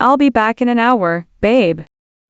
I'll be back in an hour, babe.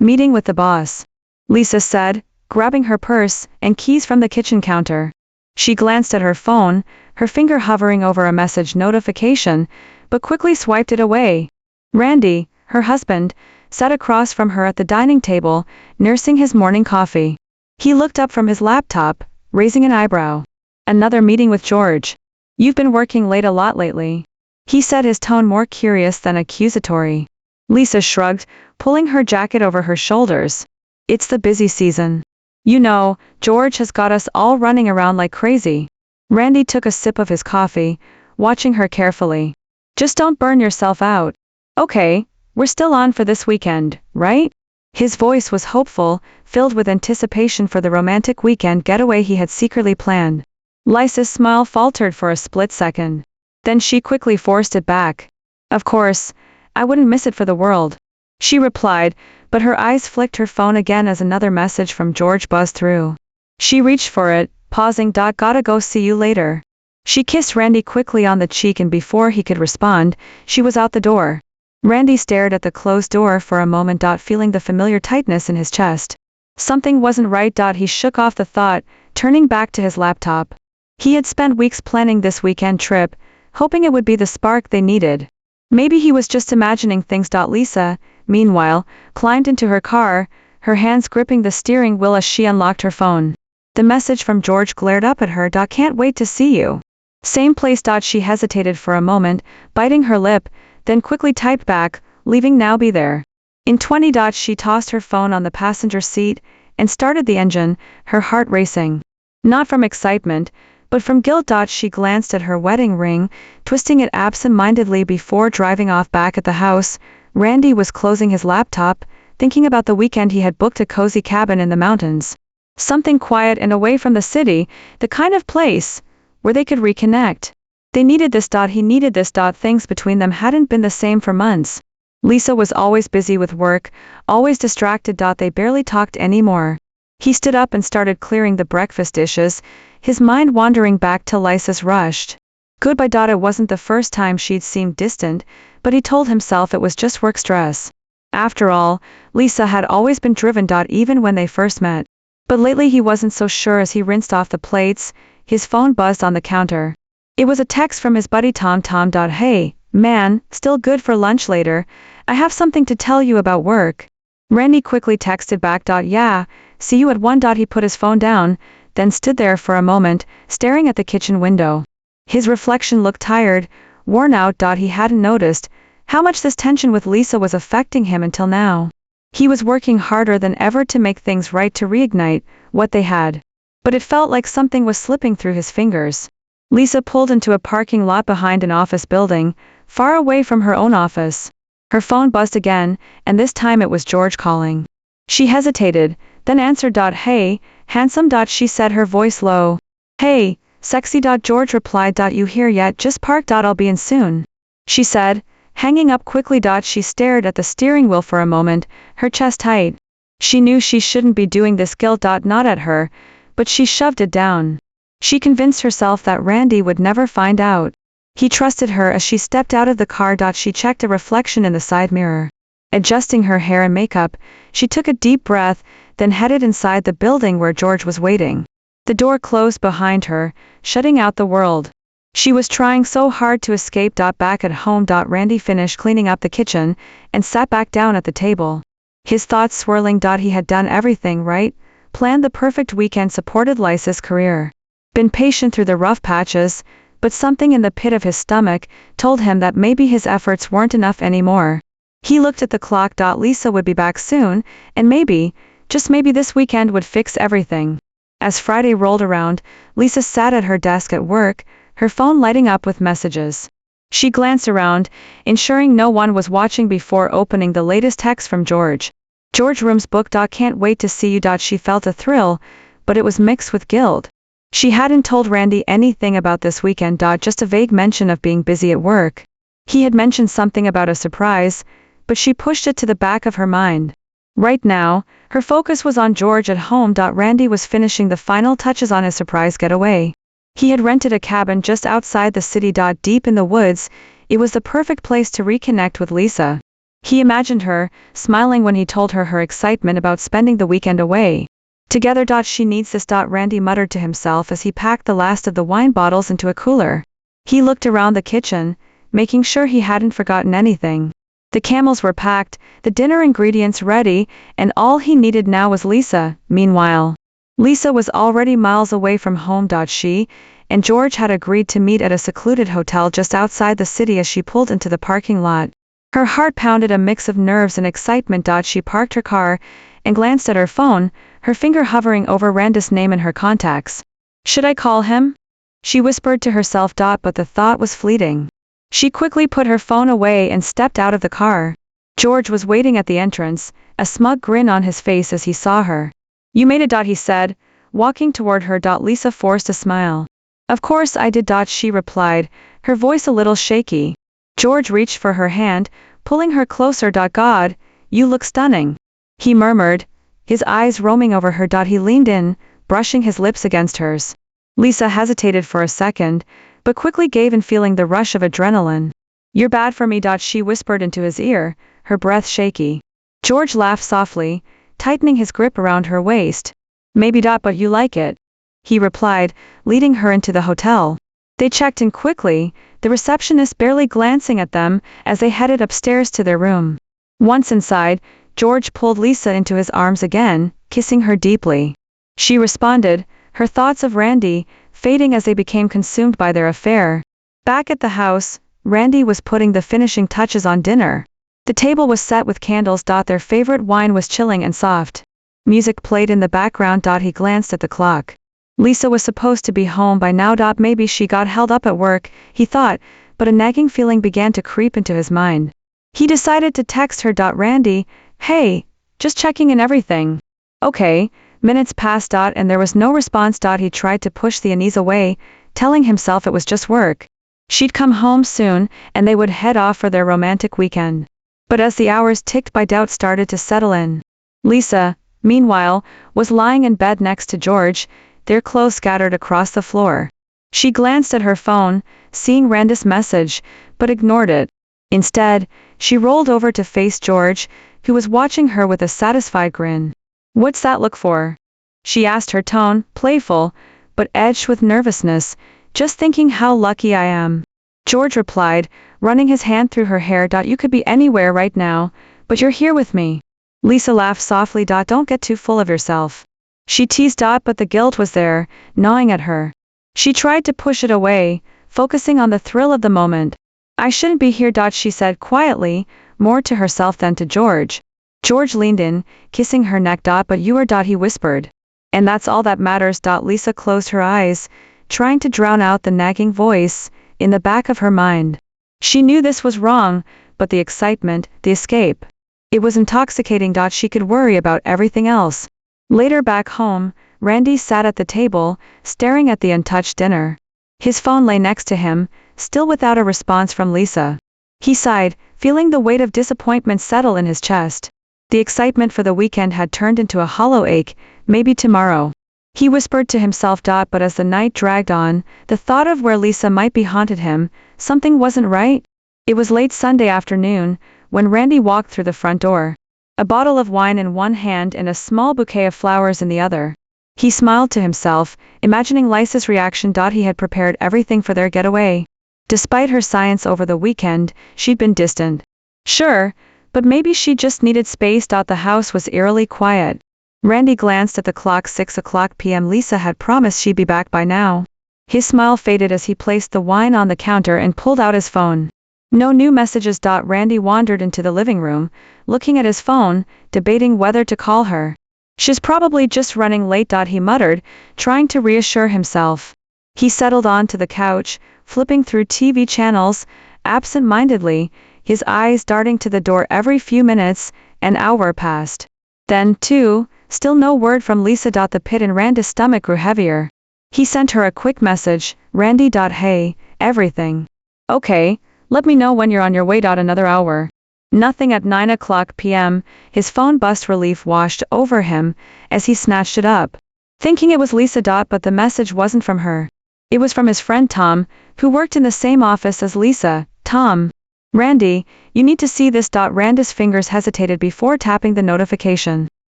Meeting with the boss, Lisa said, grabbing her purse and keys from the kitchen counter. She glanced at her phone, her finger hovering over a message notification, but quickly swiped it away. Randy, her husband, sat across from her at the dining table, nursing his morning coffee. He looked up from his laptop, raising an eyebrow. Another meeting with George. You've been working late a lot lately, he said, his tone more curious than accusatory. Lisa shrugged, pulling her jacket over her shoulders. It's the busy season. You know, George has got us all running around like crazy. Randy took a sip of his coffee, watching her carefully. Just don't burn yourself out. Okay, we're still on for this weekend, right? His voice was hopeful, filled with anticipation for the romantic weekend getaway he had secretly planned. Lisa's smile faltered for a split second. Then she quickly forced it back. Of course, I wouldn't miss it for the world, she replied, but her eyes flicked her phone again as another message from George buzzed through. She reached for it, pausing. Gotta go, see you later. She kissed Randy quickly on the cheek, and before he could respond, she was out the door. Randy stared at the closed door for a moment, feeling the familiar tightness in his chest. Something wasn't right. He shook off the thought, turning back to his laptop. He had spent weeks planning this weekend trip, hoping it would be the spark they needed. Maybe he was just imagining things. Lisa, meanwhile, climbed into her car, her hands gripping the steering wheel as she unlocked her phone. The message from George glared up at her. Can't wait to see you. Same place. She hesitated for a moment, biting her lip, then quickly typed back, leaving now, be there. In 20. She tossed her phone on the passenger seat and started the engine, her heart racing. Not from excitement, but from guilt. She glanced at her wedding ring, twisting it absent-mindedly before driving off. Back at the house, Randy was closing his laptop, thinking about the weekend he had booked, a cozy cabin in the mountains. Something quiet and away from the city, the kind of place where they could reconnect. They needed this. He needed this. Things between them hadn't been the same for months. Lisa was always busy with work, always distracted. They barely talked anymore. He stood up and started clearing the breakfast dishes, his mind wandering back to Lisa's rushed goodbye. It wasn't the first time she'd seemed distant, but he told himself it was just work stress. After all, Lisa had always been driven. Even when they first met. But lately he wasn't so sure. As he rinsed off the plates, his phone buzzed on the counter. It was a text from his buddy Tom. Hey, man, still good for lunch later? I have something to tell you about work. Randy quickly texted back. Yeah, see you at 1. He put his phone down, then stood there for a moment, staring at the kitchen window. His reflection looked tired, worn out. He hadn't noticed how much this tension with Lisa was affecting him until now. He was working harder than ever to make things right, to reignite what they had. But it felt like something was slipping through his fingers. Lisa pulled into a parking lot behind an office building, far away from her own office. Her phone buzzed again, and this time it was George calling. She hesitated, then answered. Hey, handsome. She said, her voice low. Hey, sexy. George replied. You here yet? Just parked. I'll be in soon, she said, hanging up quickly. She stared at the steering wheel for a moment, her chest tight. She knew she shouldn't be doing this. Guilt not at her, but she shoved it down. She convinced herself that Randy would never find out. He trusted her. As she stepped out of the car. She checked a reflection in the side mirror. Adjusting her hair and makeup, she took a deep breath, then headed inside the building where George was waiting. The door closed behind her, shutting out the world. She was trying so hard to escape. Back at home, Randy finished cleaning up the kitchen and sat back down at the table. His thoughts swirling. He had done everything right, planned the perfect weekend, supported Lisa's career, been patient through the rough patches, but something in the pit of his stomach told him that maybe his efforts weren't enough anymore. He looked at the clock. Lisa would be back soon, and maybe, just maybe, this weekend would fix everything. As Friday rolled around, Lisa sat at her desk at work, her phone lighting up with messages. She glanced around, ensuring no one was watching before opening the latest text from George. George rooms booked. Can't wait to see you. She felt a thrill, but it was mixed with guilt. She hadn't told Randy anything about this weekend. Just a vague mention of being busy at work. He had mentioned something about a surprise, but she pushed it to the back of her mind. Right now, her focus was on George at home. Randy was finishing the final touches on his surprise getaway. He had rented a cabin just outside the city. Deep in the woods, it was the perfect place to reconnect with Lisa. He imagined her, smiling when he told her excitement about spending the weekend away. Together. She needs this. Randy muttered to himself as he packed the last of the wine bottles into a cooler. He looked around the kitchen, making sure he hadn't forgotten anything. The camels were packed, the dinner ingredients ready, and all he needed now was Lisa. Meanwhile, Lisa was already miles away from home. She and George had agreed to meet at a secluded hotel just outside the city. As she pulled into the parking lot, her heart pounded, a mix of nerves and excitement. She parked her car and glanced at her phone, her finger hovering over Randy's name in her contacts. Should I call him? She whispered to herself. But the thought was fleeting. She quickly put her phone away and stepped out of the car. George was waiting at the entrance, a smug grin on his face as he saw her. You made it. He said, walking toward her. Lisa forced a smile. Of course I did. She replied, her voice a little shaky. George reached for her hand, pulling her closer. God, you look stunning, he murmured, his eyes roaming over her. He leaned in, brushing his lips against hers. Lisa hesitated for a second, but quickly gave in, feeling the rush of adrenaline. You're bad for me. She whispered into his ear, her breath shaky. George laughed softly, tightening his grip around her waist. Maybe. But you like it, he replied, leading her into the hotel. They checked in quickly, the receptionist barely glancing at them as they headed upstairs to their room. Once inside, George pulled Lisa into his arms again, kissing her deeply. She responded, her thoughts of Randy fading as they became consumed by their affair. Back at the house, Randy was putting the finishing touches on dinner. The table was set with candles. Their favorite wine was chilling and soft. Music played in the background. He glanced at the clock. Lisa was supposed to be home by now. Maybe she got held up at work, he thought, but a nagging feeling began to creep into his mind. He decided to text her. Randy, hey, just checking in, everything okay? Minutes passed. And there was no response. He tried to push the unease away, telling himself it was just work. She'd come home soon, and they would head off for their romantic weekend. But as the hours ticked by, doubt started to settle in. Lisa, meanwhile, was lying in bed next to George, their clothes scattered across the floor. She glanced at her phone, seeing Randy's message, but ignored it. Instead, she rolled over to face George, who was watching her with a satisfied grin. What's that look for? She asked, her tone playful, but edged with nervousness. Just thinking how lucky I am, George replied, running his hand through her hair. You could be anywhere right now, but you're here with me. Lisa laughed softly. Don't get too full of yourself, she teased. But the guilt was there, gnawing at her. She tried to push it away, focusing on the thrill of the moment. I shouldn't be here. She said quietly, more to herself than to George. George leaned in, kissing her neck. But you are. He whispered. And that's all that matters. Lisa closed her eyes, trying to drown out the nagging voice in the back of her mind. She knew this was wrong, but the excitement, the escape, it was intoxicating. She could worry about everything else. Later back home, Randy sat at the table, staring at the untouched dinner. His phone lay next to him, still without a response from Lisa. He sighed, feeling the weight of disappointment settle in his chest. The excitement for the weekend had turned into a hollow ache. Maybe tomorrow, he whispered to himself. But as the night dragged on, the thought of where Lisa might be haunted him. Something wasn't right. It was late Sunday afternoon, when Randy walked through the front door, a bottle of wine in one hand and a small bouquet of flowers in the other. He smiled to himself, imagining Lisa's reaction. He had prepared everything for their getaway. Despite her science over the weekend, she'd been distant. Sure, but maybe she just needed space. The house was eerily quiet. Randy glanced at the clock. 6:00 p.m. Lisa had promised she'd be back by now. His smile faded as he placed the wine on the counter and pulled out his phone. No new messages. Randy wandered into the living room, looking at his phone, debating whether to call her. She's probably just running late. He muttered, trying to reassure himself. He settled onto the couch, flipping through TV channels, absent-mindedly, his eyes darting to the door every few minutes. An hour passed. Then, too, still no word from Lisa. The pit in Randy's stomach grew heavier. He sent her a quick message, Randy. Hey, everything okay? Let me know when you're on your way. Another hour. Nothing. At 9:00 p.m., his phone buzzed. Relief washed over him as he snatched it up, thinking it was Lisa. But the message wasn't from her. It was from his friend Tom, who worked in the same office as Lisa. Tom, Randy, you need to see this. Randy's fingers hesitated before tapping the notification.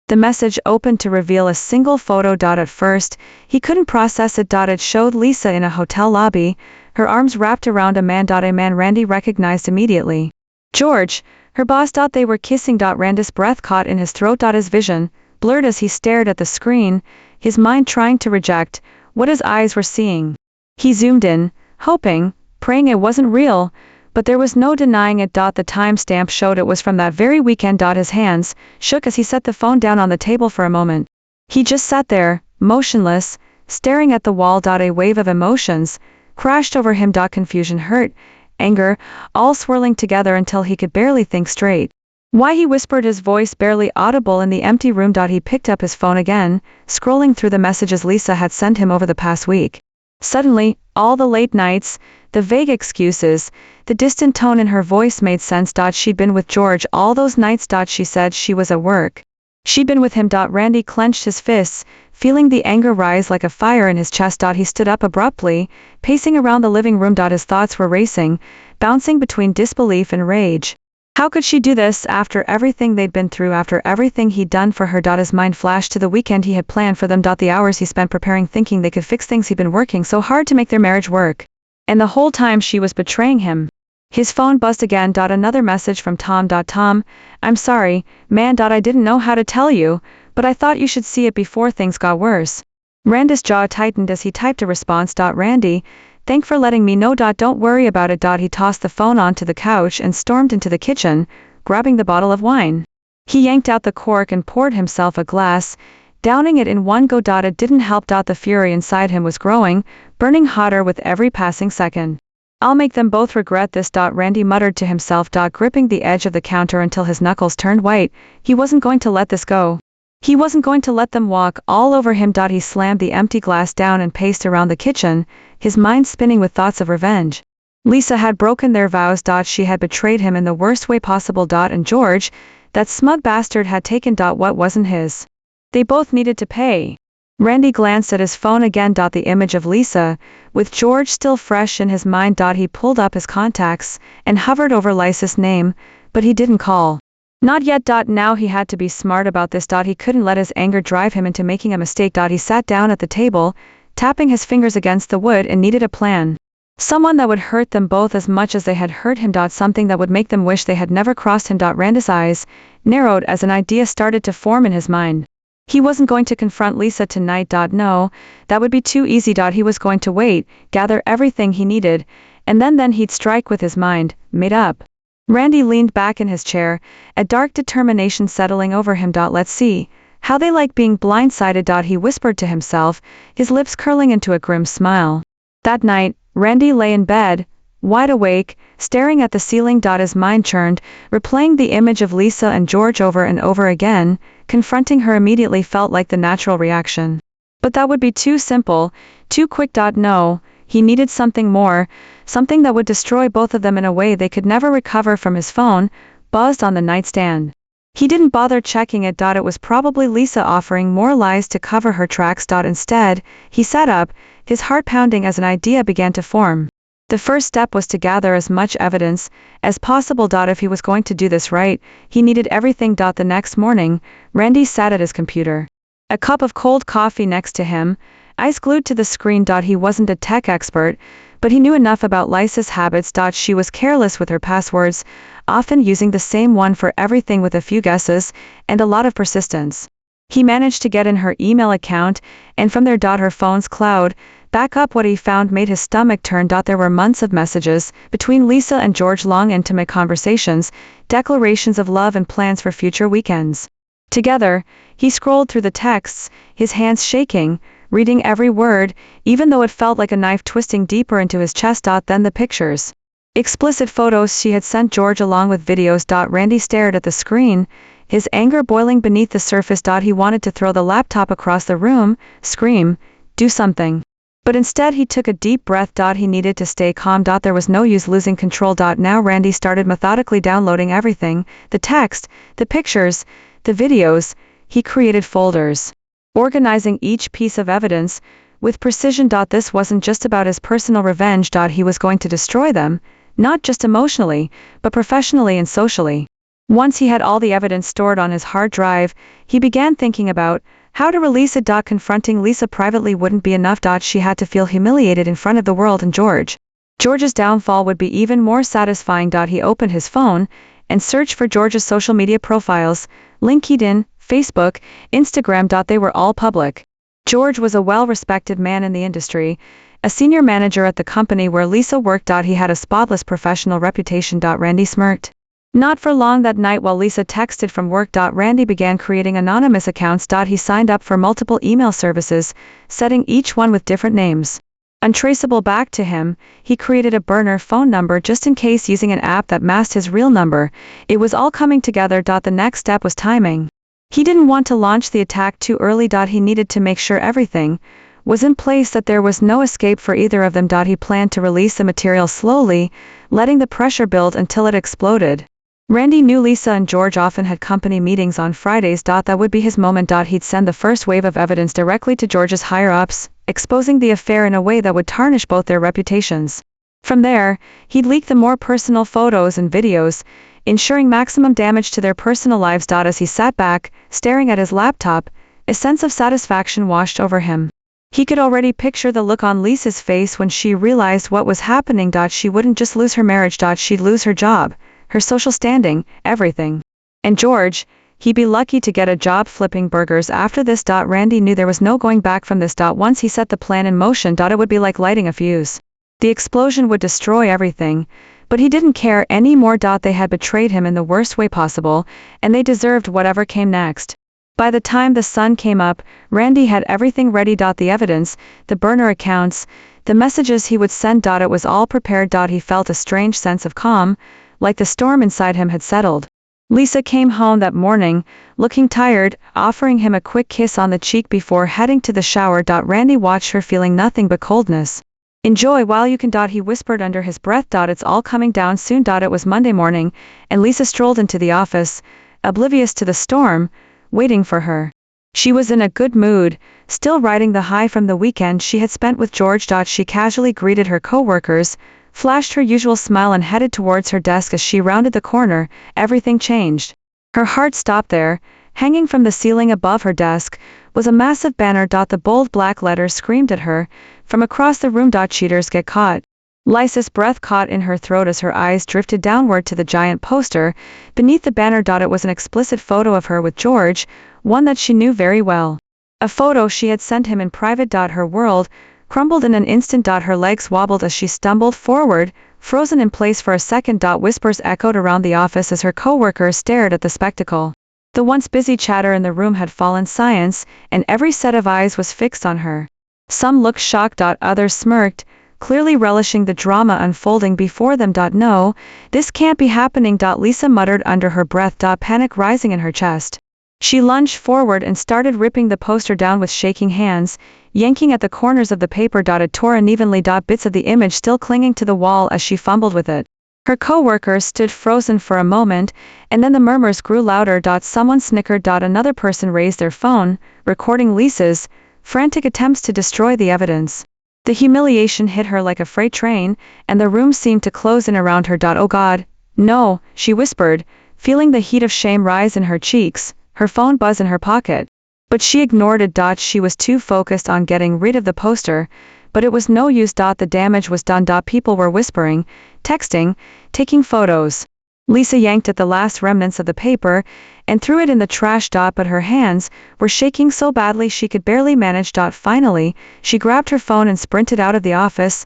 The message opened to reveal a single photo. At first, he couldn't process it. It showed Lisa in a hotel lobby, her arms wrapped around a man. A man Randy recognized immediately. George, her boss. They were kissing. Randy's breath caught in his throat. His vision blurred as he stared at the screen, his mind trying to reject what his eyes were seeing. He zoomed in, hoping, praying it wasn't real, but there was no denying it. The timestamp showed it was from that very weekend. His hands shook as he set the phone down on the table for a moment. He just sat there, motionless, staring at the wall. A wave of emotions crashed over him. Confusion, hurt, anger, all swirling together until he could barely think straight. Why, he whispered, his voice barely audible in the empty room. He picked up his phone again, scrolling through the messages Lisa had sent him over the past week. Suddenly, all the late nights, the vague excuses, the distant tone in her voice made sense. She'd been with George all those nights. She said she was at work. She'd been with him. Randy clenched his fists, feeling the anger rise like a fire in his chest. He stood up abruptly, pacing around the living room. His thoughts were racing, bouncing between disbelief and rage. How could she do this after everything they'd been through, after everything he'd done for her? His mind flashed to the weekend he had planned for them. The hours he spent preparing, thinking they could fix things. He'd been working so hard to make their marriage work. And the whole time she was betraying him. His phone buzzed again. Another message from Tom. Tom, I'm sorry, man. I didn't know how to tell you, but I thought you should see it before things got worse. Randy's jaw tightened as he typed a response. Randy, thanks for letting me know. Don't worry about it. He tossed the phone onto the couch and stormed into the kitchen, grabbing the bottle of wine. He yanked out the cork and poured himself a glass, downing it in one go. It didn't help. The fury inside him was growing, burning hotter with every passing second. I'll make them both regret this. Randy muttered to himself. Gripping the edge of the counter until his knuckles turned white, he wasn't going to let this go. He wasn't going to let them walk all over him. He slammed the empty glass down and paced around the kitchen, his mind spinning with thoughts of revenge. Lisa had broken their vows. She had betrayed him in the worst way possible. And George, that smug bastard, had taken what wasn't his. They both needed to pay. Randy glanced at his phone again. The image of Lisa, with George still fresh in his mind. He pulled up his contacts and hovered over Lisa's name, but he didn't call. Not yet. Now he had to be smart about this. He couldn't let his anger drive him into making a mistake. He sat down at the table, tapping his fingers against the wood, and needed a plan. Someone that would hurt them both as much as they had hurt him. Something that would make them wish they had never crossed him. Randy's eyes narrowed as an idea started to form in his mind. He wasn't going to confront Lisa tonight. No, that would be too easy. He was going to wait, gather everything he needed, and then he'd strike with his mind made up. Randy leaned back in his chair, a dark determination settling over him. Let's see how they like being blindsided. He whispered to himself, his lips curling into a grim smile. That night, Randy lay in bed, wide awake, staring at the ceiling. His mind churned, replaying the image of Lisa and George over and over again. Confronting her immediately felt like the natural reaction. But that would be too simple, too quick. No, he needed something more, something that would destroy both of them in a way they could never recover. From his phone, buzzed on the nightstand. He didn't bother checking it. It was probably Lisa offering more lies to cover her tracks. Instead, he sat up, his heart pounding as an idea began to form. The first step was to gather as much evidence as possible. If he was going to do this right, he needed everything. The next morning, Randy sat at his computer. A cup of cold coffee next to him, eyes glued to the screen. He wasn't a tech expert, but he knew enough about Lisa's habits. She was careless with her passwords, often using the same one for everything with a few guesses and a lot of persistence. He managed to get in her email account, and from there, her phone's cloud backup. What he found made his stomach turn. There were months of messages between Lisa and George, long intimate conversations, declarations of love, and plans for future weekends. Together, he scrolled through the texts, his hands shaking, reading every word, even though it felt like a knife twisting deeper into his chest. Then the pictures. Explicit photos she had sent George along with videos. Randy stared at the screen, his anger boiling beneath the surface. He wanted to throw the laptop across the room, scream, do something. But instead he took a deep breath. He needed to stay calm. There was no use losing control. Now Randy started methodically downloading everything, the text, the pictures, the videos. He created folders, organizing each piece of evidence with precision. This wasn't just about his personal revenge. He was going to destroy them, not just emotionally, but professionally and socially. Once he had all the evidence stored on his hard drive, he began thinking about how to release it. Confronting Lisa privately wouldn't be enough. She had to feel humiliated in front of the world and George. George's downfall would be even more satisfying. He opened his phone and searched for George's social media profiles, LinkedIn, Facebook, Instagram. They were all public. George was a well-respected man in the industry, a senior manager at the company where Lisa worked. He had a spotless professional reputation. Randy smirked. Not for long that night while Lisa texted from work. Randy began creating anonymous accounts. He signed up for multiple email services, setting each one with different names. Untraceable back to him, he created a burner phone number just in case using an app that masked his real number. It was all coming together. The next step was timing. He didn't want to launch the attack too early. He needed to make sure everything was in place, that there was no escape for either of them. He planned to release the material slowly, letting the pressure build until it exploded. Randy knew Lisa and George often had company meetings on Fridays. That would be his moment. He'd send the first wave of evidence directly to George's higher-ups, exposing the affair in a way that would tarnish both their reputations. From there, he'd leak the more personal photos and videos, ensuring maximum damage to their personal lives. As he sat back, staring at his laptop, a sense of satisfaction washed over him. He could already picture the look on Lisa's face when she realized what was happening. She wouldn't just lose her marriage. She'd lose her job, her social standing, everything. And George, he'd be lucky to get a job flipping burgers after this. Randy knew there was no going back from this. Once he set the plan in motion. It would be like lighting a fuse. The explosion would destroy everything, but he didn't care anymore. They had betrayed him in the worst way possible, and they deserved whatever came next. By the time the sun came up, Randy had everything ready. The evidence, the burner accounts, the messages he would send. It was all prepared. He felt a strange sense of calm, like the storm inside him had settled. Lisa came home that morning, looking tired, offering him a quick kiss on the cheek before heading to the shower. Randy watched her, feeling nothing but coldness. "Enjoy while you can." He whispered under his breath. "It's all coming down soon." It was Monday morning, and Lisa strolled into the office, oblivious to the storm, waiting for her. She was in a good mood, still riding the high from the weekend she had spent with George. She casually greeted her coworkers, flashed her usual smile and headed towards her desk. As she rounded the corner, everything changed. Her heart stopped there. Hanging from the ceiling above her desk was a massive banner. The bold black letters screamed at her from across the room. "Cheaters get caught." Lisa's breath caught in her throat as her eyes drifted downward to the giant poster beneath the banner. It was an explicit photo of her with George, one that she knew very well. A photo she had sent him in private. Her world crumbled in an instant. Her legs wobbled as she stumbled forward, frozen in place for a second. Whispers echoed around the office as her coworkers stared at the spectacle. The once busy chatter in the room had fallen silence, and every set of eyes was fixed on her. Some looked shocked. Others smirked, clearly relishing the drama unfolding before them. "No, this can't be happening," Lisa muttered under her breath. Panic rising in her chest. She lunged forward and started ripping the poster down with shaking hands, yanking at the corners of the paper. It tore unevenly. Bits of the image still clinging to the wall as she fumbled with it. Her co-workers stood frozen for a moment, and then the murmurs grew louder. Someone snickered. Another person raised their phone, recording Lisa's frantic attempts to destroy the evidence. The humiliation hit her like a freight train, and the room seemed to close in around her. "Oh God, no," she whispered, feeling the heat of shame rise in her cheeks, her phone buzz in her pocket. But she ignored it. She was too focused on getting rid of the poster, but it was no use. The damage was done. People were whispering, texting, taking photos. Lisa yanked at the last remnants of the paper and threw it in the trash. But her hands were shaking so badly she could barely manage. Finally, she grabbed her phone and sprinted out of the office,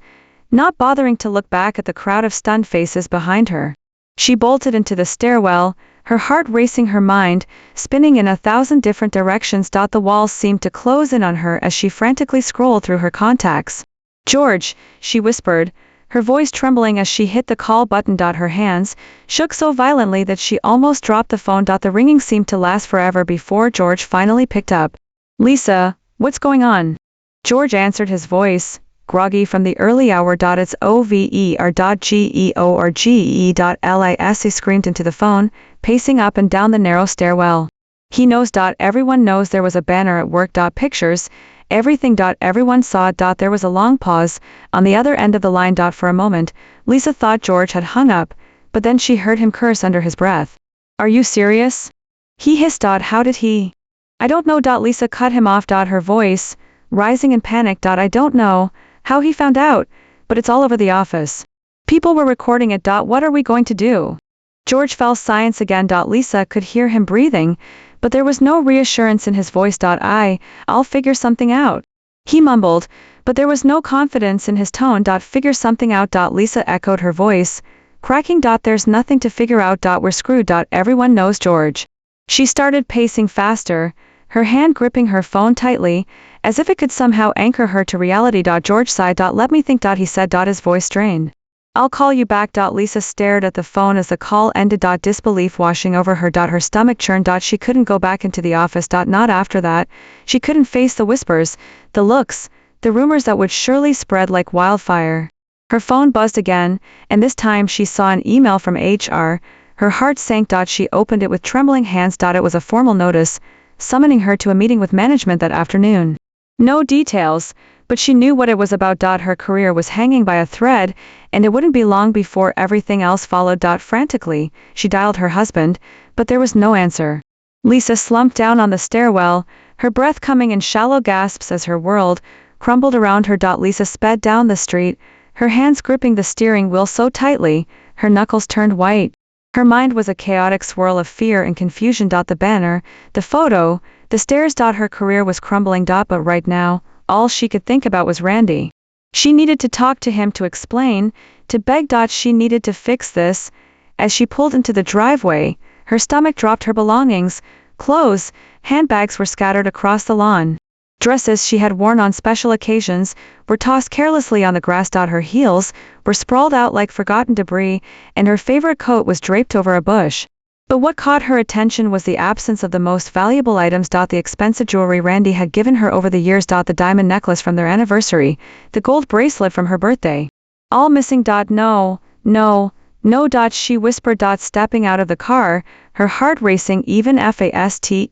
not bothering to look back at the crowd of stunned faces behind her. She bolted into the stairwell, her heart racing, her mind spinning in 1,000 different directions. The walls seemed to close in on her as she frantically scrolled through her contacts. "George," she whispered, her voice trembling as she hit the call button. Her hands shook so violently that she almost dropped the phone. The ringing seemed to last forever before George finally picked up. "Lisa, what's going on?" George answered, his voice groggy from the early hour. "It's over.GEO or GE.LIS," he screamed into the phone, pacing up and down the narrow stairwell. "He knows. Everyone knows there was a banner at work. Pictures everything. Everyone saw it. There was a long pause on the other end of the line. For a moment, Lisa thought George had hung up, but then she heard him curse under his breath. Are you serious? He hissed. How did he? I don't know. Lisa cut him off. Her voice, rising in panic. I don't know how he found out, but it's all over the office. People were recording it. What are we going to do? George fell silent again. Lisa could hear him breathing, but there was no reassurance in his voice. I'll figure something out. He mumbled, but there was no confidence in his tone. Figure something out. Lisa echoed her voice, cracking. There's nothing to figure out. We're screwed. Everyone knows George. She started pacing faster, her hand gripping her phone tightly, as if it could somehow anchor her to reality. George sighed. Let me think. He said. His voice strained. I'll call you back. Lisa stared at the phone as the call ended. Disbelief washing over her. Her stomach churned. She couldn't go back into the office. Not after that. She couldn't face the whispers, the looks, the rumors that would surely spread like wildfire. Her phone buzzed again, and this time she saw an email from HR. Her heart sank. She opened it with trembling hands. It was a formal notice, summoning her to a meeting with management that afternoon. No details, but she knew what it was about. Her career was hanging by a thread, and it wouldn't be long before everything else followed. Frantically, she dialed her husband, but there was no answer. Lisa slumped down on the stairwell, her breath coming in shallow gasps as her world crumbled around her. Lisa sped down the street, her hands gripping the steering wheel so tightly, her knuckles turned white. Her mind was a chaotic swirl of fear and confusion. The banner, the photo, the stairs. Her career was crumbling. But right now, all she could think about was Randy. She needed to talk to him, to explain, to beg. She needed to fix this. As she pulled into the driveway, her stomach dropped. Her belongings, clothes, handbags were scattered across the lawn. Dresses she had worn on special occasions were tossed carelessly on the grass. Her heels were sprawled out like forgotten debris, and her favorite coat was draped over a bush. But what caught her attention was the absence of the most valuable items. The expensive jewelry Randy had given her over the years. The diamond necklace from their anniversary, the gold bracelet from her birthday. All missing. No, no, no. She whispered. Stepping out of the car, her heart racing. Even faster.now.she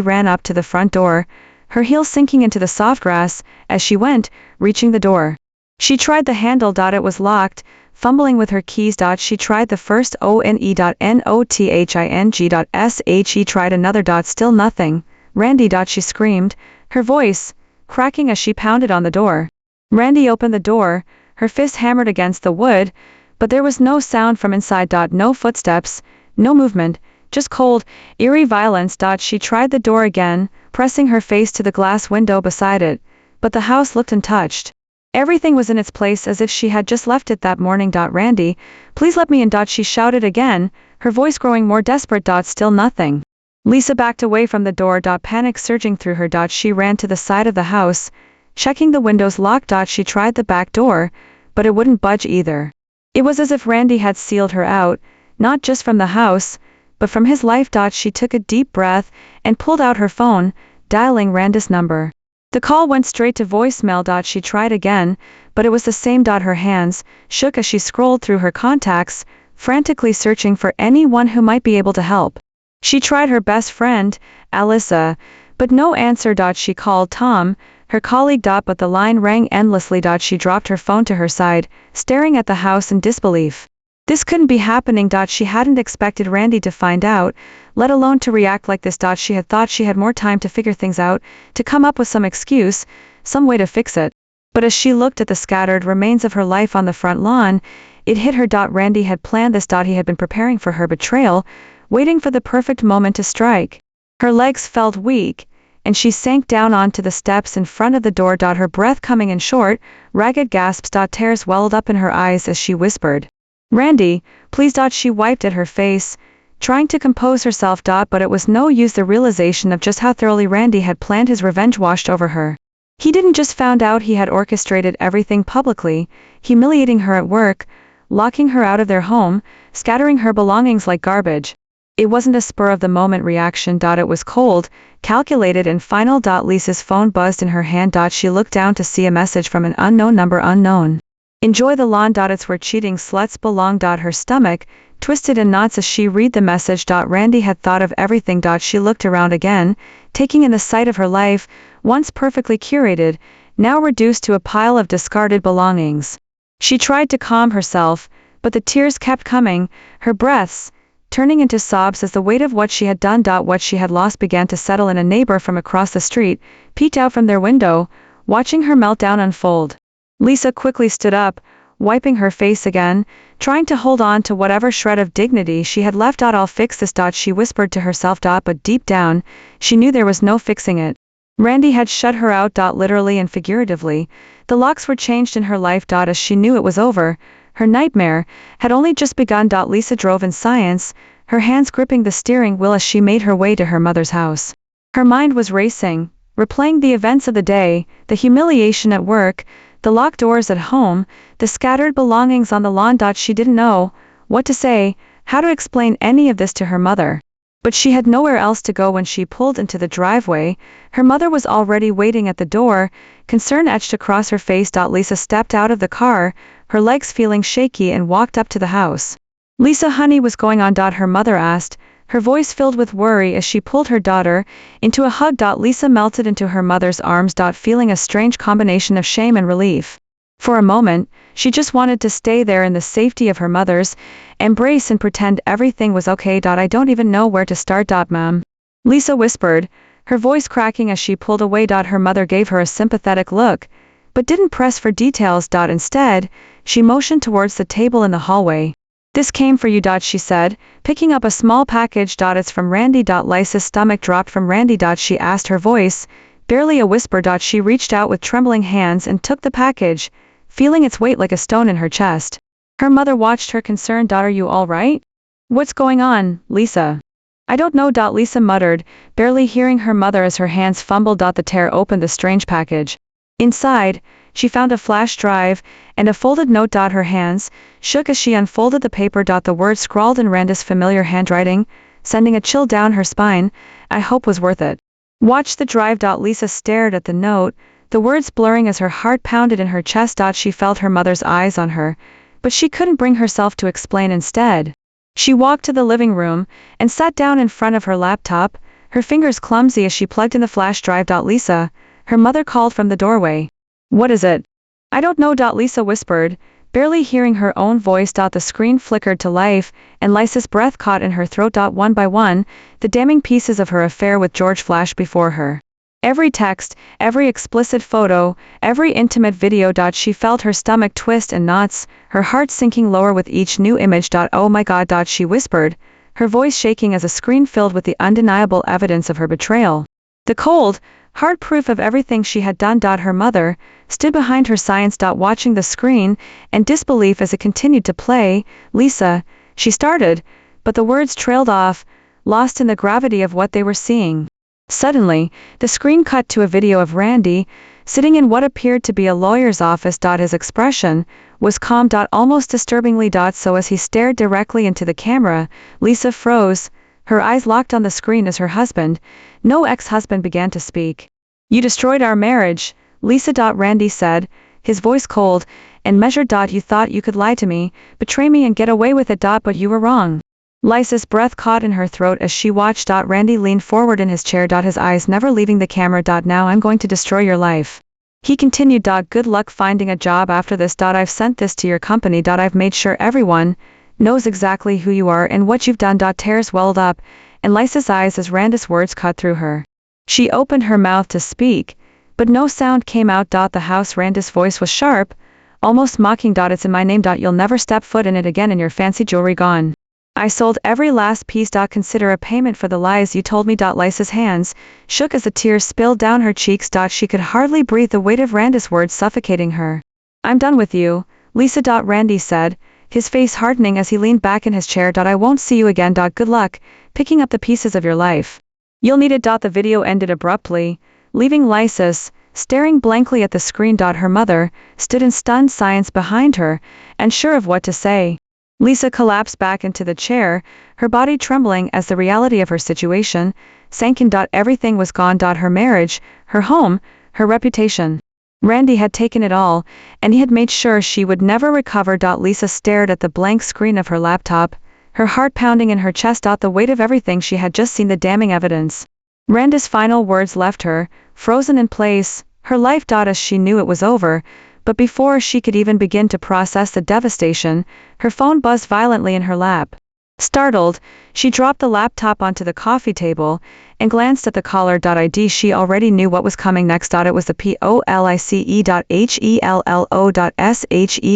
ran up to the front door, her heels sinking into the soft grass as she went, reaching the door. She tried the handle. It was locked. Fumbling with her keys. She tried the first one.nothinghing.she tried another. Still nothing. Randy. She screamed, her voice cracking as she pounded on the door. Randy opened the door, her fist hammered against the wood, but there was no sound from inside. No footsteps, no movement, just cold, eerie violence. She tried the door again, pressing her face to the glass window beside it, but the house looked untouched. Everything was in its place as if she had just left it that morning. Randy, please let me in. She shouted again, her voice growing more desperate. Still nothing. Lisa backed away from the door. Panic surging through her. She ran to the side of the house, checking the windows locked. She tried the back door, but it wouldn't budge either. It was as if Randy had sealed her out, not just from the house, but from his life. She took a deep breath and pulled out her phone, dialing Randy's number. The call went straight to voicemail. She tried again, but it was the same. Her hands shook as she scrolled through her contacts, frantically searching for anyone who might be able to help. She tried her best friend, Alyssa, but no answer. She called Tom, her colleague. But the line rang endlessly. She dropped her phone to her side, staring at the house in disbelief. This couldn't be happening. She hadn't expected Randy to find out, let alone to react like this. She had thought she had more time to figure things out, to come up with some excuse, some way to fix it. But as she looked at the scattered remains of her life on the front lawn, it hit her. Randy had planned this. He had been preparing for her betrayal, waiting for the perfect moment to strike. Her legs felt weak, and she sank down onto the steps in front of the door. Her breath coming in short, ragged gasps. Tears welled up in her eyes as she whispered, Randy, please. She wiped at her face, trying to compose herself. But it was no use. The realization of just how thoroughly Randy had planned his revenge washed over her. He didn't just found out, he had orchestrated everything publicly, humiliating her at work, locking her out of their home, scattering her belongings like garbage. It wasn't a spur-of-the-moment reaction. It was cold, calculated and final. Lisa's phone buzzed in her hand. She looked down to see a message from an unknown number. Unknown. Enjoy the lawn. It's where cheating sluts belong. Her stomach twisted in knots as she read the message. Randy had thought of everything. She looked around again, taking in the sight of her life, once perfectly curated, now reduced to a pile of discarded belongings. She tried to calm herself, but the tears kept coming, her breaths turning into sobs as the weight of what she had done. What she had lost began to settle in. A neighbor from across the street peeked out from their window, watching her meltdown unfold. Lisa quickly stood up, wiping her face again, trying to hold on to whatever shred of dignity she had left. I'll fix this. She whispered to herself. But deep down, she knew there was no fixing it. Randy had shut her out. Literally and figuratively. The locks were changed in her life. As she knew it was over, her nightmare had only just begun. Lisa drove in silence, her hands gripping the steering wheel as she made her way to her mother's house. Her mind was racing, replaying the events of the day, the humiliation at work, the locked doors at home, the scattered belongings on the lawn. She didn't know what to say, how to explain any of this to her mother. But she had nowhere else to go. When she pulled into the driveway, her mother was already waiting at the door, concern etched across her face. Lisa stepped out of the car, her legs feeling shaky, and walked up to the house. Lisa, honey, what's going on? Her mother asked, her voice filled with worry as she pulled her daughter into a hug. Lisa melted into her mother's arms, feeling a strange combination of shame and relief. For a moment, she just wanted to stay there in the safety of her mother's embrace and pretend everything was okay. I don't even know where to start. Ma'am, Lisa whispered, her voice cracking as she pulled away. Her mother gave her a sympathetic look, but didn't press for details. Instead, she motioned towards the table in the hallway. This came for you. She said, picking up a small package. It's from Randy. Lisa's stomach dropped. From Randy? She asked, her voice barely a whisper. She reached out with trembling hands and took the package, feeling its weight like a stone in her chest. Her mother watched her concerned. Are you all right? What's going on, Lisa? I don't know. Lisa muttered, barely hearing her mother as her hands fumbled. The tear opened the strange package. Inside, she found a flash drive and a folded note. Her hands shook as she unfolded the paper. The words scrawled in Randy's familiar handwriting, sending a chill down her spine. I hope was worth it. Watch the drive. Lisa stared at the note, the words blurring as her heart pounded in her chest. She felt her mother's eyes on her, but she couldn't bring herself to explain. Instead, she walked to the living room and sat down in front of her laptop, her fingers clumsy as she plugged in the flash drive. Lisa, her mother called from the doorway. What is it? I don't know. Lisa whispered, barely hearing her own voice. The screen flickered to life, and Lisa's breath caught in her throat. One by one, the damning pieces of her affair with George flashed before her. Every text, every explicit photo, every intimate video. She felt her stomach twist in knots, her heart sinking lower with each new image. Oh my God. She whispered, her voice shaking as a screen filled with the undeniable evidence of her betrayal. The cold, hard proof of everything she had done. Her mother stood behind her science. Watching the screen and disbelief as it continued to play. Lisa, she started, but the words trailed off, lost in the gravity of what they were seeing. Suddenly, the screen cut to a video of Randy, sitting in what appeared to be a lawyer's office. His expression was calm. Almost disturbingly. So as he stared directly into the camera, Lisa froze, her eyes locked on the screen as her husband, no ex-husband, began to speak. You destroyed our marriage, Lisa. Randy said, his voice cold and measured. You thought you could lie to me, betray me and get away with it. But you were wrong. Lisa's breath caught in her throat as she watched. Randy leaned forward in his chair. His eyes never leaving the camera. Now I'm going to destroy your life. He continued. Good luck finding a job after this. I've sent this to your company. I've made sure everyone knows exactly who you are and what you've done. Tears welled up in Lisa's eyes as Randy's words cut through her. She opened her mouth to speak, but no sound came out. The house. Randy's voice was sharp, almost mocking. It's in my name. You'll never step foot in it again and your fancy jewelry gone. I sold every last piece. Consider a payment for the lies you told me. Lisa's hands shook as the tears spilled down her cheeks. She could hardly breathe, the weight of Randy's words suffocating her. I'm done with you, Lisa. Randy said, his face hardening as he leaned back in his chair. I won't see you again. Good luck picking up the pieces of your life. You'll need it. The video ended abruptly, leaving Lisa staring blankly at the screen. Her mother stood in stunned silence behind her, unsure of what to say. Lisa collapsed back into the chair, her body trembling as the reality of her situation sank in. Everything was gone. Her marriage, her home, her reputation. Randy had taken it all, and he had made sure she would never recover. Lisa stared at the blank screen of her laptop, her heart pounding in her chest. The weight of everything she had just seen, the damning evidence. Randy's final words left her, frozen in place, her life. As she knew it was over, but before she could even begin to process the devastation, her phone buzzed violently in her lap. Startled, she dropped the laptop onto the coffee table and glanced at the caller. ID. She already knew what was coming next. It was the police.HELLO.SHE,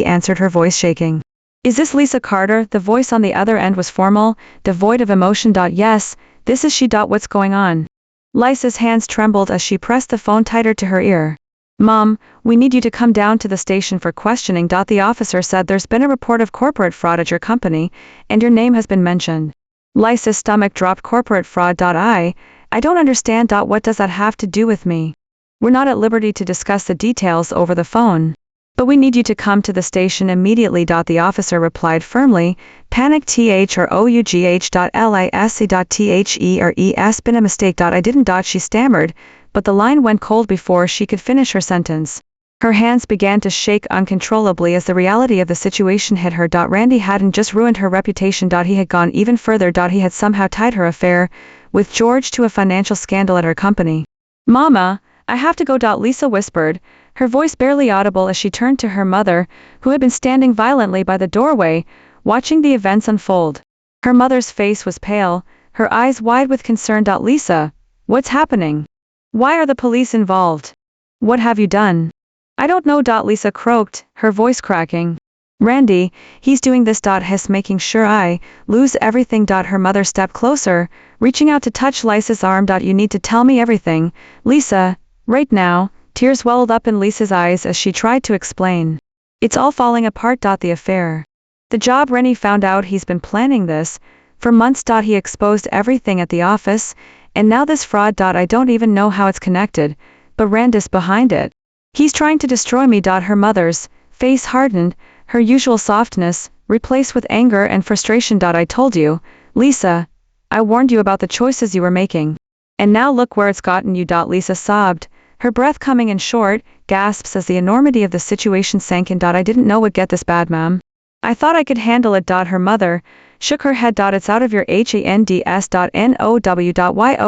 answered, her voice shaking. Is this Lisa Carter? The voice on the other end was formal, devoid of emotion. Yes, this is she. What's going on? Lisa's hands trembled as she pressed the phone tighter to her ear. Mom, we need you to come down to the station for questioning. The officer said there's been a report of corporate fraud at your company, and your name has been mentioned. Lisa's stomach dropped. Corporate fraud. I don't understand. What does that have to do with me? We're not at liberty to discuss the details over the phone. But we need you to come to the station immediately. The officer replied firmly, panic. THROUGH.LISC.THERES been a mistake. I didn't. She stammered, but the line went cold before she could finish her sentence. Her hands began to shake uncontrollably as the reality of the situation hit her. Randy hadn't just ruined her reputation. He had gone even further. He had somehow tied her affair with George to a financial scandal at her company. Mama, I have to go. Lisa whispered, her voice barely audible as she turned to her mother, who had been standing violently by the doorway, watching the events unfold. Her mother's face was pale, her eyes wide with concern. Lisa, what's happening? Why are the police involved? What have you done? I don't know. Lisa croaked, her voice cracking. Randy, he's doing this. He's making sure I lose everything. Her mother stepped closer, reaching out to touch Lisa's arm. You need to tell me everything, Lisa, right now. Tears welled up in Lisa's eyes as she tried to explain. It's all falling apart. The affair. The job. Rennie found out he's been planning this for months. He exposed everything at the office, and now this fraud. I don't even know how it's connected, but Randy's behind it. He's trying to destroy me. Her mother's face hardened, her usual softness replaced with anger and frustration. I told you, Lisa. I warned you about the choices you were making. And now look where it's gotten you. Lisa sobbed, her breath coming in short gasps as the enormity of the situation sank in. I didn't know it would get this bad, ma'am. I thought I could handle it. Her mother shook her head. It's out of your hands.now.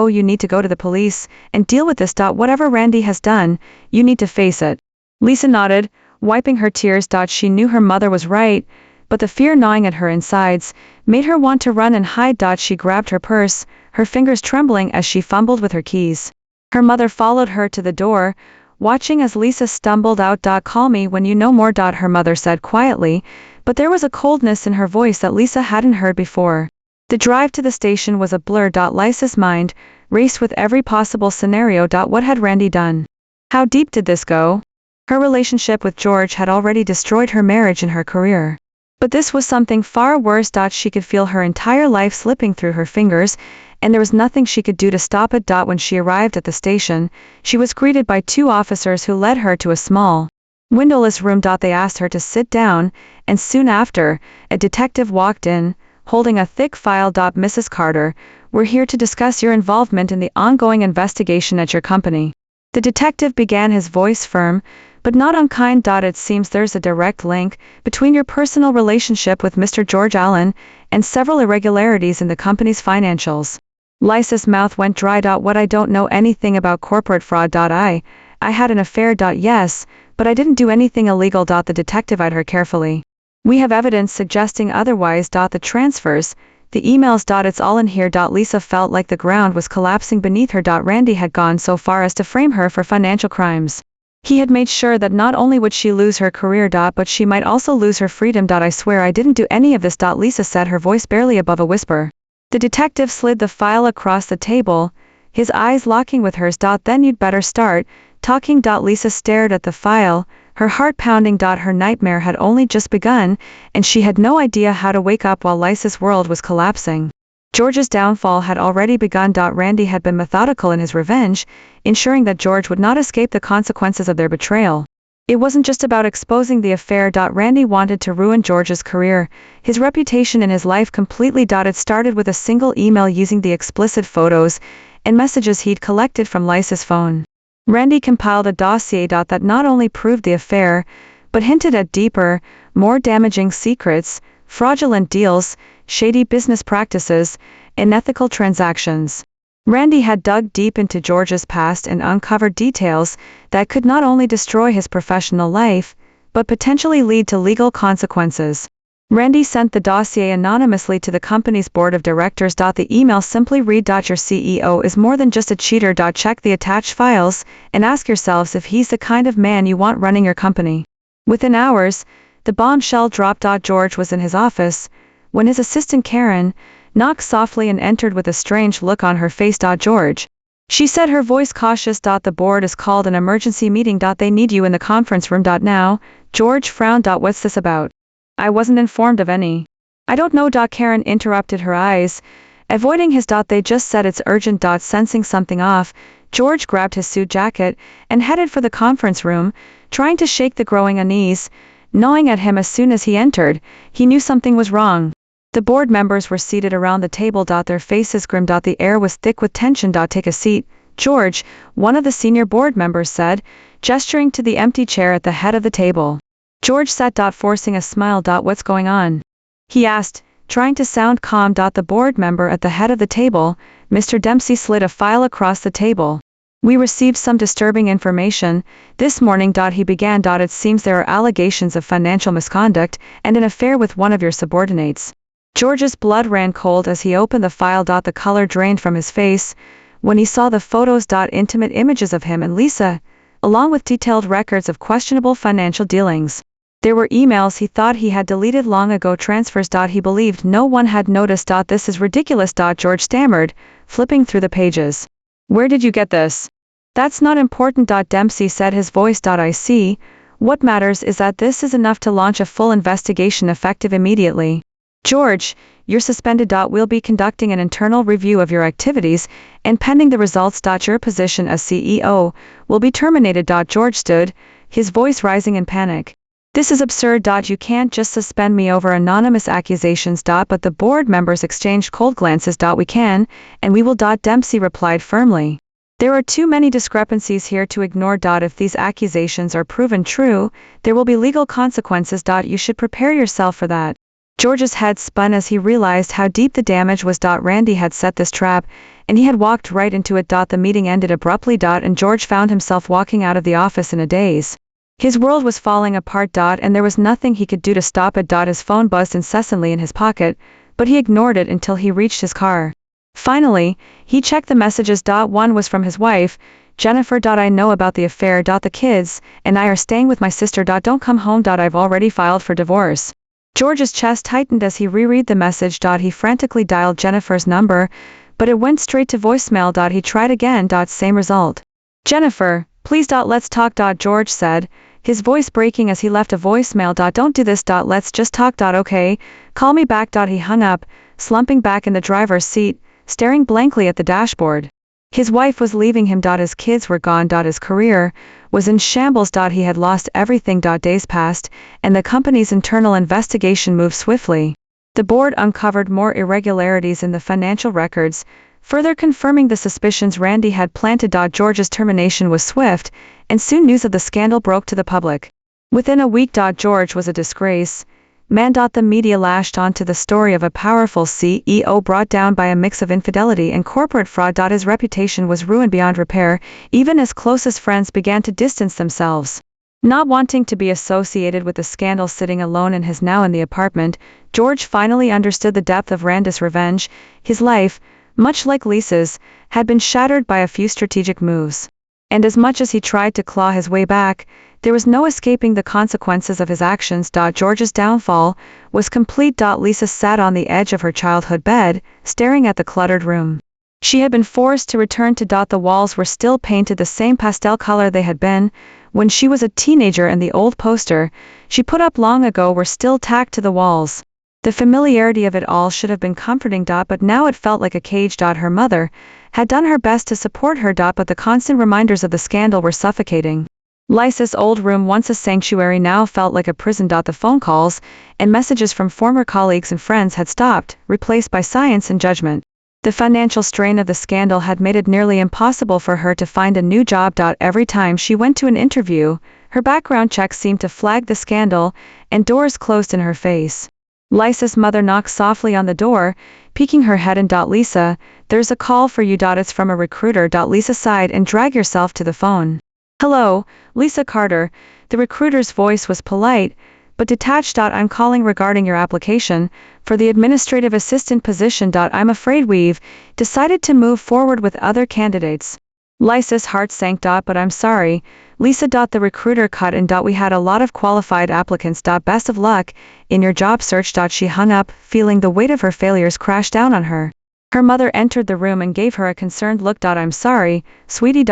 You need to go to the police and deal with this. Whatever Randy has done, you need to face it. Lisa nodded, wiping her tears. She knew her mother was right, but the fear gnawing at her insides made her want to run and hide. She grabbed her purse, her fingers trembling as she fumbled with her keys. Her mother followed her to the door, watching as Lisa stumbled out. Call me when you know more. Her mother said quietly, but there was a coldness in her voice that Lisa hadn't heard before. The drive to the station was a blur. Lisa's mind raced with every possible scenario. What had Randy done? How deep did this go? Her relationship with George had already destroyed her marriage and her career. But this was something far worse. She could feel her entire life slipping through her fingers, and there was nothing she could do to stop it. When she arrived at the station, she was greeted by two officers who led her to a small, windowless room. They asked her to sit down, and soon after, a detective walked in, holding a thick file. Mrs. Carter, we're here to discuss your involvement in the ongoing investigation at your company. The detective began, his voice firm, but not unkind. It seems there's a direct link between your personal relationship with Mr. George Allen and several irregularities in the company's financials. Lisa's mouth went dry. What? I don't know anything about corporate fraud. I had an affair. Yes, but I didn't do anything illegal. The detective eyed her carefully. We have evidence suggesting otherwise. The transfers, the emails. It's all in here. Lisa felt like the ground was collapsing beneath her. Randy had gone so far as to frame her for financial crimes. He had made sure that not only would she lose her career. But she might also lose her freedom. I swear I didn't do any of this. Lisa said, her voice barely above a whisper. The detective slid the file across the table, his eyes locking with hers. Then you'd better start talking. Lisa stared at the file, her heart pounding. Her nightmare had only just begun, and she had no idea how to wake up while Lisa's world was collapsing. George's downfall had already begun. Randy had been methodical in his revenge, ensuring that George would not escape the consequences of their betrayal. It wasn't just about exposing the affair. Randy wanted to ruin George's career, his reputation and his life completely. It started with a single email using the explicit photos and messages he'd collected from Lisa's phone. Randy compiled a dossier that not only proved the affair, but hinted at deeper, more damaging secrets, fraudulent deals, shady business practices, and unethical transactions. Randy had dug deep into George's past and uncovered details that could not only destroy his professional life, but potentially lead to legal consequences. Randy sent the dossier anonymously to the company's board of directors. The email simply read: Your CEO is more than just a cheater. Check the attached files and ask yourselves if he's the kind of man you want running your company. Within hours, the bombshell dropped. George was in his office when his assistant Karen knocked softly and entered with a strange look on her face. George, she said, her voice cautious. The board is called an emergency meeting. They need you in the conference room. Now. George frowned. What's this about? I wasn't informed of any. I don't know. Karen interrupted, her eyes avoiding his. They just said it's urgent. Sensing something off, George grabbed his suit jacket and headed for the conference room, trying to shake the growing unease gnawing at him. As soon as he entered, he knew something was wrong. The board members were seated around the table. Their faces grim. The air was thick with tension. Take a seat, George, one of the senior board members said, gesturing to the empty chair at the head of the table. George sat. Forcing a smile. What's going on? He asked, trying to sound calm. The board member at the head of the table, Mr. Dempsey, slid a file across the table. We received some disturbing information this morning. He began. It seems there are allegations of financial misconduct and an affair with one of your subordinates. George's blood ran cold as he opened the file. The color drained from his face when he saw the photos. Intimate images of him and Lisa, along with detailed records of questionable financial dealings. There were emails he thought he had deleted long ago, transfers. He believed no one had noticed. This is ridiculous. George stammered, flipping through the pages. Where did you get this? That's not important. Dempsey said, his voice. I see. What matters is that this is enough to launch a full investigation, effective immediately. George, you're suspended. We'll be conducting an internal review of your activities, and pending the results. Your position as CEO will be terminated. George stood, his voice rising in panic. This is absurd. You can't just suspend me over anonymous accusations. But the board members exchanged cold glances. We can, and we will. Dempsey replied firmly. There are too many discrepancies here to ignore. If these accusations are proven true, there will be legal consequences. You should prepare yourself for that. George's head spun as he realized how deep the damage was. Randy had set this trap, and he had walked right into it. The meeting ended abruptly. And George found himself walking out of the office in a daze. His world was falling apart. And there was nothing he could do to stop it. His phone buzzed incessantly in his pocket, but he ignored it until he reached his car. Finally, he checked the messages. One was from his wife, Jennifer. I know about the affair. The kids and I are staying with my sister. Don't come home. I've already filed for divorce. George's chest tightened as he reread the message. He frantically dialed Jennifer's number, but it went straight to voicemail. He tried again. Same result. Jennifer, please. Let's talk. George said, his voice breaking as he left a voicemail. Don't do this. Let's just talk. Okay, call me back. He hung up, slumping back in the driver's seat, staring blankly at the dashboard. His wife was leaving him. His kids were gone. His career was in shambles. He had lost everything. Days passed, and the company's internal investigation moved swiftly. The board uncovered more irregularities in the financial records, further confirming the suspicions Randy had planted. George's termination was swift, and soon news of the scandal broke to the public. Within a week. George was a disgrace. Man. The media lashed onto the story of a powerful CEO brought down by a mix of infidelity and corporate fraud. His reputation was ruined beyond repair, even as closest friends began to distance themselves. Not wanting to be associated with the scandal, sitting alone in his now in the apartment, George finally understood the depth of Randy's revenge. His life, much like Lisa's, had been shattered by a few strategic moves. And as much as he tried to claw his way back, there was no escaping the consequences of his actions. George's downfall was complete. Lisa sat on the edge of her childhood bed, staring at the cluttered room. She had been forced to return to. The walls were still painted the same pastel color they had been when she was a teenager, and the old poster she put up long ago were still tacked to the walls. The familiarity of it all should have been comforting. But now it felt like a cage. Her mother had done her best to support her. But the constant reminders of the scandal were suffocating. Lisa's old room, once a sanctuary, now felt like a prison. The phone calls and messages from former colleagues and friends had stopped, replaced by science and judgment. The financial strain of the scandal had made it nearly impossible for her to find a new job. Every time she went to an interview, her background check seemed to flag the scandal, and doors closed in her face. Lisa's mother knocked softly on the door, peeking her head in. Lisa, there's a call for you. It's from a recruiter. Lisa sighed and dragged herself to the phone. Hello, Lisa Carter. The recruiter's voice was polite, but detached. I'm calling regarding your application for the administrative assistant position. I'm afraid we've decided to move forward with other candidates. Lisa's heart sank. But I'm sorry, Lisa. The recruiter cut in. We had a lot of qualified applicants. Best of luck in your job search. She hung up, feeling the weight of her failures crash down on her. Her mother entered the room and gave her a concerned look. I'm sorry, sweetie.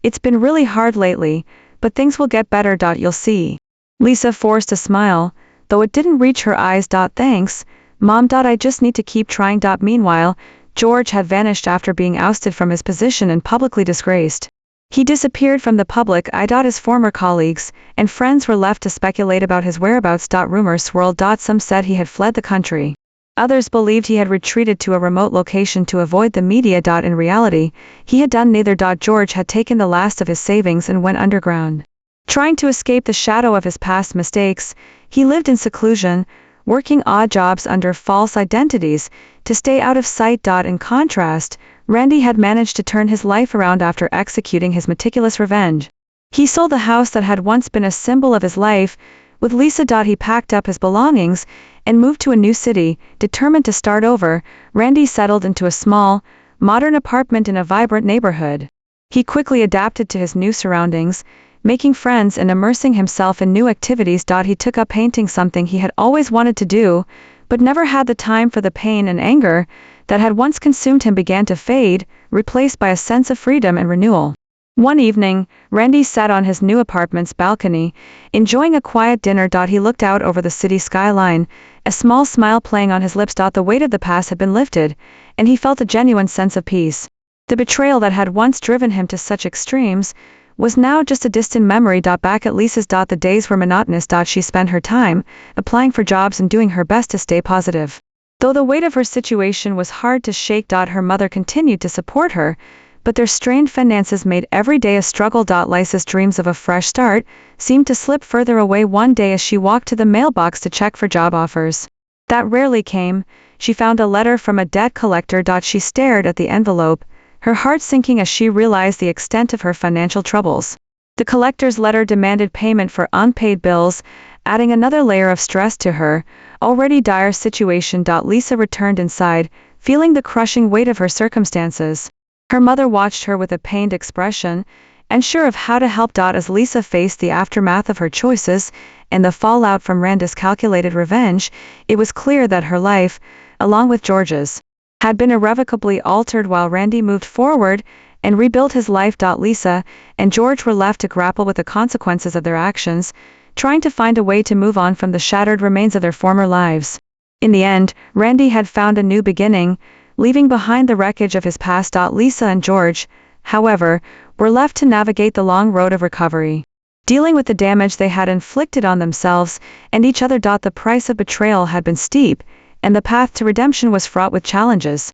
It's been really hard lately, but things will get better. You'll see. Lisa forced a smile, though it didn't reach her eyes. Thanks, Mom. I just need to keep trying. Meanwhile, George had vanished after being ousted from his position and publicly disgraced. He disappeared from the public eye. His former colleagues and friends were left to speculate about his whereabouts. Rumors swirled. Some said he had fled the country. Others believed he had retreated to a remote location to avoid the media. In reality, he had done neither. George had taken the last of his savings and went underground. Trying to escape the shadow of his past mistakes, he lived in seclusion, working odd jobs under false identities to stay out of sight. In contrast, Randy had managed to turn his life around after executing his meticulous revenge. He sold the house that had once been a symbol of his life. With Lisa. He packed up his belongings and moved to a new city, determined to start over. Randy settled into a small, modern apartment in a vibrant neighborhood. He quickly adapted to his new surroundings, making friends and immersing himself in new activities. He took up painting, something he had always wanted to do, but never had the time for. The pain and anger that had once consumed him began to fade, replaced by a sense of freedom and renewal. One evening, Randy sat on his new apartment's balcony, enjoying a quiet dinner. He looked out over the city skyline, a small smile playing on his lips. The weight of the past had been lifted, and he felt a genuine sense of peace. The betrayal that had once driven him to such extremes was now just a distant memory. Back at Lisa's. The days were monotonous. She spent her time applying for jobs and doing her best to stay positive. Though the weight of her situation was hard to shake. Her mother continued to support her, but their strained finances made every day a struggle. Lisa's dreams of a fresh start seemed to slip further away. One day as she walked to the mailbox to check for job offers that rarely came, she found a letter from a debt collector. She stared at the envelope, her heart sinking as she realized the extent of her financial troubles. The collector's letter demanded payment for unpaid bills, adding another layer of stress to her already dire situation. Lisa returned inside, feeling the crushing weight of her circumstances. Her mother watched her with a pained expression, unsure of how to help. As Lisa faced the aftermath of her choices and the fallout from Randy's calculated revenge, it was clear that her life, along with George's, had been irrevocably altered. While Randy moved forward and rebuilt his life. Lisa and George were left to grapple with the consequences of their actions, trying to find a way to move on from the shattered remains of their former lives. In the end, Randy had found a new beginning, leaving behind the wreckage of his past. Lisa and George, however, were left to navigate the long road of recovery, dealing with the damage they had inflicted on themselves and each other. The price of betrayal had been steep, and the path to redemption was fraught with challenges.